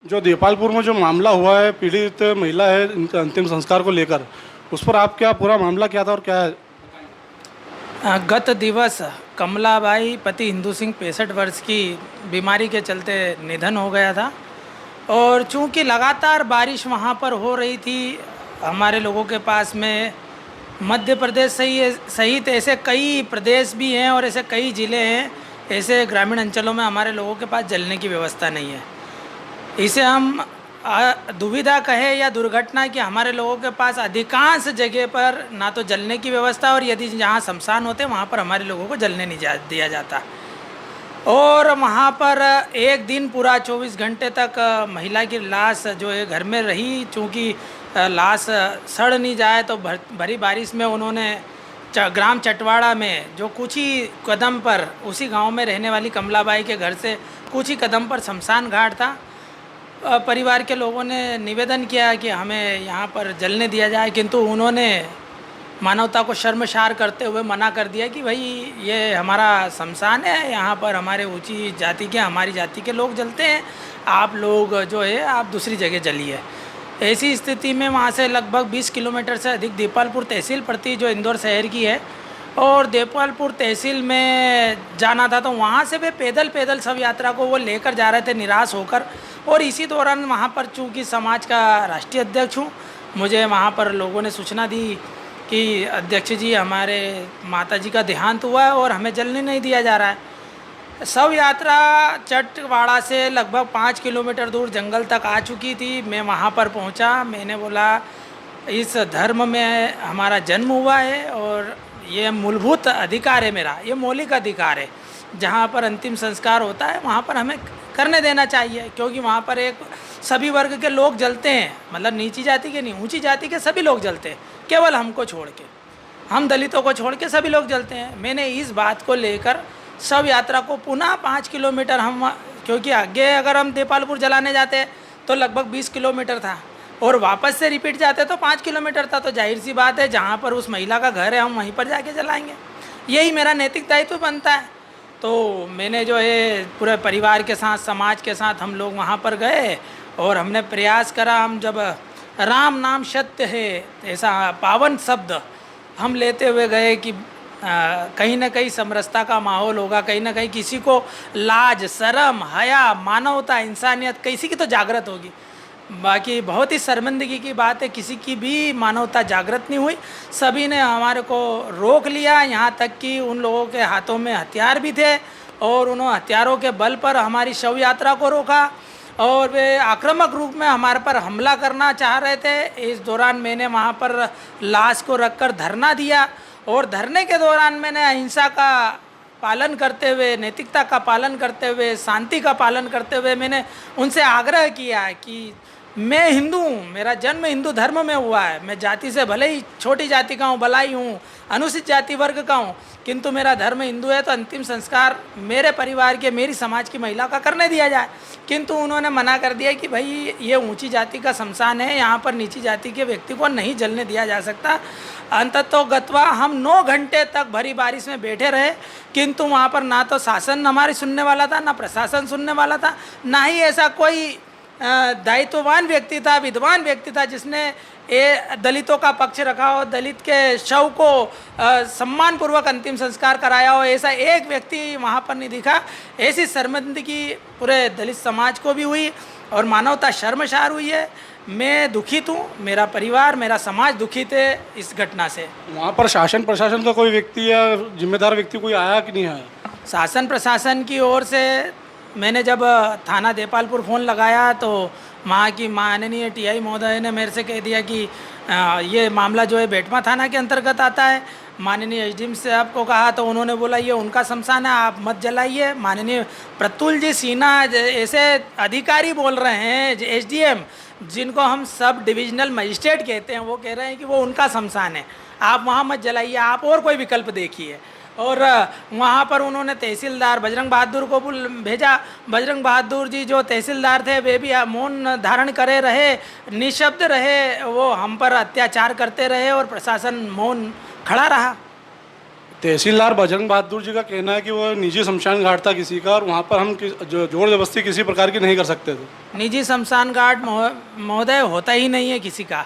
जो देपालपुर में जो मामला हुआ है, पीड़ित महिला है, इनका अंतिम संस्कार को लेकर, उस पर आप क्या पूरा मामला क्या था और क्या है? गत दिवस कमलाबाई पति हिंदू सिंह 65 वर्ष की बीमारी के चलते निधन हो गया था। और चूंकि लगातार बारिश वहाँ पर हो रही थी, हमारे लोगों के पास में मध्य प्रदेश सहित ऐसे कई प्रदेश भी हैं और ऐसे कई ज़िले हैं, ऐसे ग्रामीण अंचलों में हमारे लोगों के पास जलने की व्यवस्था नहीं है। इसे हम दुविधा कहे या दुर्घटना कि हमारे लोगों के पास अधिकांश जगह पर ना तो जलने की व्यवस्था, और यदि जहाँ शमशान होते वहाँ पर हमारे लोगों को जलने नहीं दिया जाता। और वहाँ पर एक दिन पूरा 24 घंटे तक महिला की लाश जो है घर में रही। चूँकि लाश सड़ नहीं जाए तो भरी बारिश में उन्होंने ग्राम चटवाड़ा में जो कुछ ही कदम पर, उसी गांव में रहने वाली कमलाबाई के घर से कुछ ही कदम पर शमशान घाट था, परिवार के लोगों ने निवेदन किया कि हमें यहाँ पर जलने दिया जाए, किंतु उन्होंने मानवता को शर्मसार करते हुए मना कर दिया कि भाई ये हमारा शमशान है, यहाँ पर हमारे ऊंची जाति के, हमारी जाति के लोग जलते हैं, आप लोग जो है आप दूसरी जगह जलिए। ऐसी स्थिति में वहाँ से लगभग 20 किलोमीटर से अधिक देपालपुर तहसील पड़ती जो इंदौर शहर की है, और देपालपुर तहसील में जाना था तो वहाँ से वे पैदल सब यात्रा को वो लेकर जा रहे थे निराश होकर। और इसी दौरान वहाँ पर चूँकि समाज का राष्ट्रीय अध्यक्ष हूँ, मुझे वहाँ पर लोगों ने सूचना दी कि अध्यक्ष जी हमारे माता जी का देहांत हुआ है और हमें जलने नहीं दिया जा रहा है। शव यात्रा चटवाड़ा से लगभग 5 किलोमीटर दूर जंगल तक आ चुकी थी। मैं वहाँ पर पहुँचा, मैंने बोला इस धर्म में हमारा जन्म हुआ है और ये मूलभूत अधिकार है मेरा, ये मौलिक अधिकार है। जहाँ पर अंतिम संस्कार होता है वहाँ पर हमें करने देना चाहिए, क्योंकि वहाँ पर एक सभी वर्ग के लोग जलते हैं, मतलब नीची जाति के नहीं, ऊंची जाति के सभी लोग जलते हैं, केवल हमको छोड़ के, हम दलितों को छोड़ के सभी लोग जलते हैं। मैंने इस बात को लेकर शव यात्रा को पुनः 5 किलोमीटर हम, क्योंकि आगे अगर हम देपालपुर जलाने जाते तो लगभग 20 किलोमीटर था और वापस से रिपीट जाते तो 5 किलोमीटर था, तो जाहिर सी बात है जहाँ पर उस महिला का घर है हम वहीं पर जाके जलाएंगे, यही मेरा नैतिक दायित्व बनता है। तो मैंने जो है पूरे परिवार के साथ, समाज के साथ हम लोग वहाँ पर गए और हमने प्रयास करा। हम जब राम नाम सत्य है ऐसा पावन शब्द हम लेते हुए गए कि कहीं ना कहीं समरसता का माहौल होगा, कहीं ना कहीं किसी को लाज, शर्म, हया, मानवता, इंसानियत किसी की तो जागृत होगी। बाकी बहुत ही शर्मिंदगी की बात है, किसी की भी मानवता जागृत नहीं हुई। सभी ने हमारे को रोक लिया, यहाँ तक कि उन लोगों के हाथों में हथियार भी थे और उन्होंने हथियारों के बल पर हमारी शव यात्रा को रोका और वे आक्रामक रूप में हमारे पर हमला करना चाह रहे थे। इस दौरान मैंने वहाँ पर लाश को रखकर धरना दिया और धरने के दौरान मैंने अहिंसा का पालन करते हुए, नैतिकता का पालन करते हुए, शांति का पालन करते हुए मैंने उनसे आग्रह किया कि मैं हिंदू हूँ, मेरा जन्म हिंदू धर्म में हुआ है, मैं जाति से भले ही छोटी जाति का हूँ, भलाई हूँ, अनुसूचित जाति वर्ग का हूँ, किंतु मेरा धर्म हिंदू है, तो अंतिम संस्कार मेरे परिवार के, मेरी समाज की महिला का करने दिया जाए। किंतु उन्होंने मना कर दिया कि भाई ये ऊंची जाति का शमशान है, यहाँ पर नीची जाति के व्यक्ति को नहीं जलने दिया जा सकता। अंततः गत्वा हम 9 घंटे तक भरी बारिश में बैठे रहे, किंतु वहाँ पर ना तो शासन हमारी सुनने वाला था, ना प्रशासन सुनने वाला था, ना ही ऐसा कोई दायित्ववान व्यक्ति था, विद्वान व्यक्ति था जिसने ये दलितों का पक्ष रखा हो, दलित के शव को सम्मानपूर्वक अंतिम संस्कार कराया हो। ऐसा एक व्यक्ति वहाँ पर नहीं दिखा। ऐसी शर्मिंदगी पूरे दलित समाज को भी हुई और मानवता शर्मसार हुई है। मैं दुखित हूँ, मेरा परिवार, मेरा समाज दुखित है इस घटना से। वहाँ पर शासन प्रशासन का कोई व्यक्ति या जिम्मेदार व्यक्ति कोई आया कि नहीं आया? शासन प्रशासन की ओर से मैंने जब थाना देपालपुर फ़ोन लगाया तो वहाँ की माननीय टीआई महोदय ने मेरे से कह दिया कि ये मामला जो है बेटमा थाना के अंतर्गत आता है। माननीय एसडीएम साहब को कहा तो उन्होंने बोला ये उनका शमशान है, आप मत जलाइए। माननीय प्रतुल जी सिन्हा ऐसे अधिकारी बोल रहे हैं, एसडीएम जिनको हम सब डिविजनल मजिस्ट्रेट कहते हैं, वो कह रहे हैं कि वो उनका शमशान है, आप वहाँ मत जलाइए, आप और कोई विकल्प देखिए। और वहाँ पर उन्होंने तहसीलदार बजरंग बहादुर को भेजा। बजरंग बहादुर जी जो तहसीलदार थे वे भी मौन धारण करे रहे, निशब्द रहे, वो हम पर अत्याचार करते रहे और प्रशासन मौन खड़ा रहा। तहसीलदार बजरंग बहादुर जी का कहना है कि वो निजी शमशान घाट था किसी का और वहाँ पर हम जो जोर जबरदस्ती किसी प्रकार की नहीं कर सकते थे। निजी शमशान घाट महोदय होता ही नहीं है किसी का।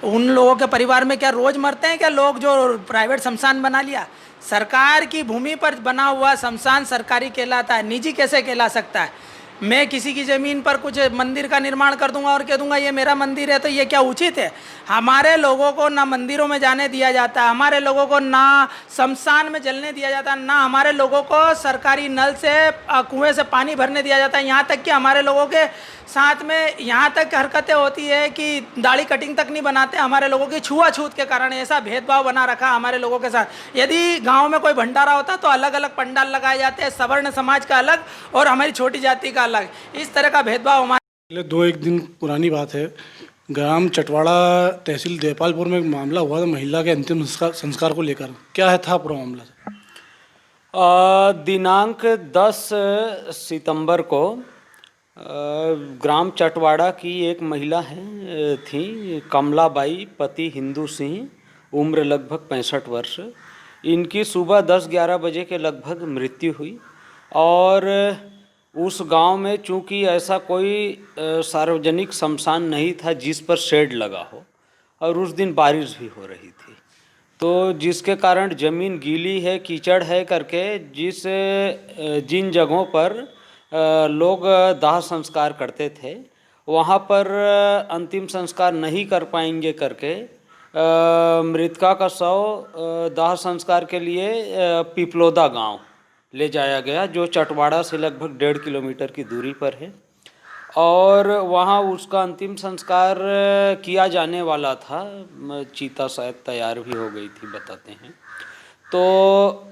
उन लोगों के परिवार में क्या रोज मरते हैं क्या लोग जो प्राइवेट शमशान बना लिया? सरकार की भूमि पर बना हुआ शमशान सरकारी कहलाता है, निजी कैसे कहला सकता है? मैं किसी की ज़मीन पर कुछ मंदिर का निर्माण कर दूंगा और कह दूंगा ये मेरा मंदिर है, तो ये क्या उचित है? हमारे लोगों को ना मंदिरों में जाने दिया जाता है, हमारे लोगों को ना शमशान में जलने दिया जाता है, ना हमारे लोगों को सरकारी नल से कुएं से पानी भरने दिया जाता है। यहाँ तक कि हमारे लोगों के साथ में यहाँ तक हरकतें होती है कि दाढ़ी कटिंग तक नहीं बनाते हमारे लोगों की छुआछूत के कारण। ऐसा भेदभाव बना रखा हमारे लोगों के साथ। यदि गांव में कोई भंडारा होता तो अलग अलग पंडाल लगाए जाते हैं, सवर्ण समाज का अलग और हमारी छोटी जाति का अलग। इस तरह का भेदभाव हमारे 2-1 दिन पुरानी बात है, ग्राम चटवाड़ा तहसील देपालपुर में एक मामला हुआ था महिला के अंतिम संस्कार को लेकर। क्या है था पूरा मामला? दिनांक 10 सितंबर को ग्राम चटवाड़ा की एक महिला थी कमलाबाई, पति हिंदू सिंह, उम्र लगभग 65 वर्ष। इनकी सुबह 10-11 बजे के लगभग मृत्यु हुई और उस गांव में चूंकि ऐसा कोई सार्वजनिक शमशान नहीं था जिस पर शेड लगा हो और उस दिन बारिश भी हो रही थी, तो जिसके कारण ज़मीन गीली है, कीचड़ है करके जिन जगहों पर लोग दाह संस्कार करते थे वहाँ पर अंतिम संस्कार नहीं कर पाएंगे करके मृतका का शव दाह संस्कार के लिए पिपलोदा गांव ले जाया गया, जो चटवाड़ा से लगभग 1.5 किलोमीटर की दूरी पर है। और वहाँ उसका अंतिम संस्कार किया जाने वाला था, चीता शायद तैयार भी हो गई थी बताते हैं। तो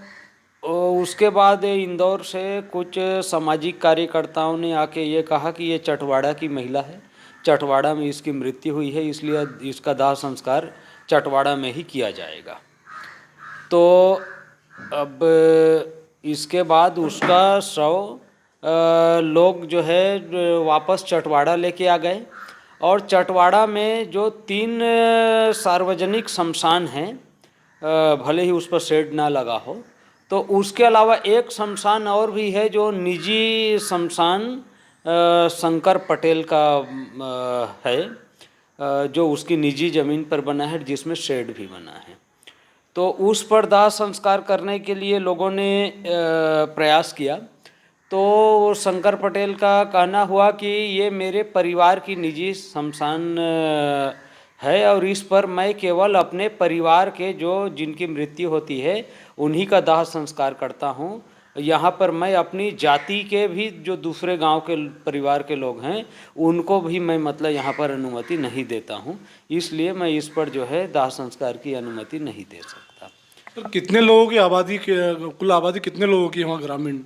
उसके बाद इंदौर से कुछ सामाजिक कार्यकर्ताओं ने आके ये कहा कि ये चटवाड़ा की महिला है, चटवाड़ा में इसकी मृत्यु हुई है, इसलिए इसका दाह संस्कार चटवाड़ा में ही किया जाएगा। तो अब इसके बाद उसका शव लोग जो है वापस चटवाड़ा लेके आ गए और चटवाड़ा में जो 3 सार्वजनिक शमशान हैं, भले ही उस पर शेड ना लगा हो, तो उसके अलावा एक शमशान और भी है जो निजी शमशान शंकर पटेल का है, जो उसकी निजी ज़मीन पर बना है जिसमें शेड भी बना है। तो उस पर दाह संस्कार करने के लिए लोगों ने प्रयास किया, तो शंकर पटेल का कहना हुआ कि ये मेरे परिवार की निजी शमशान है और इस पर मैं केवल अपने परिवार के जिनकी मृत्यु होती है उन्हीं का दाह संस्कार करता हूँ। यहाँ पर मैं अपनी जाति के भी जो दूसरे गांव के परिवार के लोग हैं उनको भी मैं मतलब यहाँ पर अनुमति नहीं देता हूँ, इसलिए मैं इस पर जो है दाह संस्कार की अनुमति नहीं दे सकता। तो कितने लोगों की आबादी, कुल आबादी कितने लोगों की वहाँ ग्रामीण?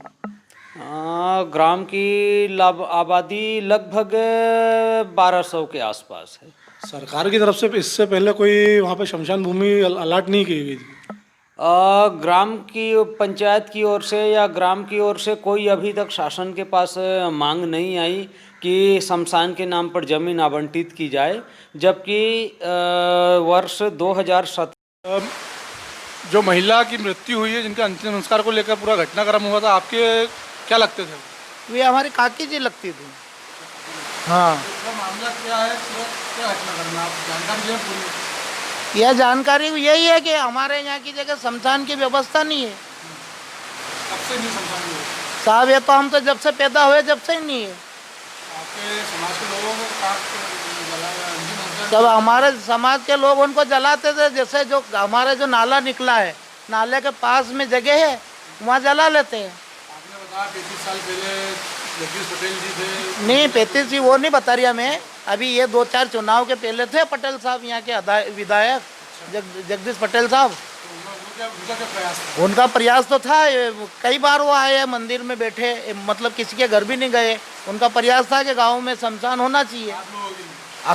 ग्राम की आबादी लगभग 1200 के आसपास है। सरकार की तरफ से इससे पहले कोई वहाँ पे शमशान भूमि अलॉट नहीं की गई थी? ग्राम की पंचायत की ओर से या ग्राम की ओर से कोई अभी तक शासन के पास मांग नहीं आई कि शमशान के नाम पर ज़मीन आवंटित की जाए, जबकि वर्ष 2017 जो महिला की मृत्यु हुई है, जिनका अंतिम संस्कार को लेकर पूरा घटनाक्रम हुआ था, आपके क्या लगते थे? वे हमारी काकी जी लगती थी। हाँ, मामला क्या है, क्या घटनाक्रम है, आप जानकारी दें पूरी। यह जानकारी यही है कि हमारे यहाँ की जगह शमशान की व्यवस्था नहीं है। कब से नहीं शमशान हुआ? साहब ये तो हम तो जब से पैदा हुए जब से ही नहीं है। आपके समाज के लोगों को जब हमारे समाज के लोग उनको जलाते थे, जैसे जो हमारे जो नाला निकला है, नाले के पास में जगह है वहाँ जला लेते हैं। आपने बताया 35 साल पहले जगदीश पटेल जी थे। नहीं, 35 जी वो नहीं बता रहा मैं, अभी ये 2-4 चुनाव के पहले थे पटेल साहब यहाँ के विधायक जगदीश पटेल साहब। उनका क्या प्रयास था? उनका प्रयास तो था, कई बार वो आए मंदिर में बैठे, मतलब किसी के घर भी नहीं गए। उनका प्रयास था कि गांव में शमशान होना चाहिए,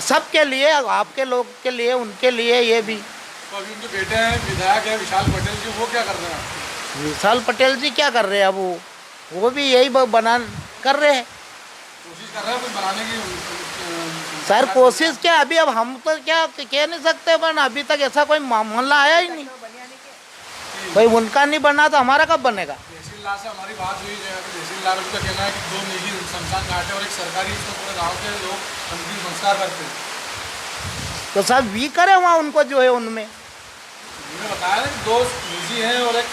सबके लिए, आपके लोग के लिए, उनके लिए, ये भी। तो अभी उनके बेटे हैं विधायक है विशाल पटेल जी, वो क्या कर रहे हैं? विशाल पटेल जी क्या कर रहे हैं? अब वो भी यही बना कर रहे हैं, कोशिश कर रहे हैं कुछ बनाने की। सर कोशिश क्या, अभी अब हम तो क्या कह नहीं सकते, पर अभी तक ऐसा कोई मामला आया ही नहीं। भाई उनका नहीं बना तो हमारा कब बनेगा? तहसीलदार से हमारी बात हुई है, तहसीलदार का कहना है कि 2 निजी शमशान घाट है और एक सरकारी, इसमें पूरे गांव के लोग अंतिम संस्कार करते हैं। तो सब भी करे वहाँ उनको जो है उनमें। उन्होंने बताया कि 2 निजी हैं और एक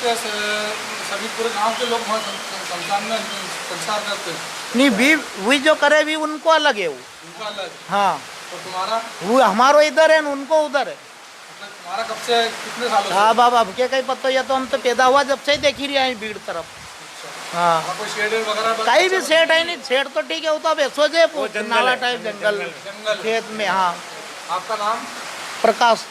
सभी पूरे गांव के लोग वहाँ शमशान में संस्कार करते हैं। नहीं भी वही जो करे भी उनको अलग है वो। उनका अलग। हाँ और तुम्हारा वो हमारो इधर है उनको उधर है। मतलब तुम्हारा कब से कितने सालों से? हाँ बाबा अब क्या कहीं पता, या तो हम तो पैदा हुआ जब से ही देख ही रहे हैं भीड़ तरफ। हाँ वहाँ कोई शेड वगैरह? कहीं भी सेट है नहीं, सेट तो ठीक है, वो तो अब ऐसो जे नाला टाइप जंगल खेत में। हाँ आपका नाम? प्रकाश।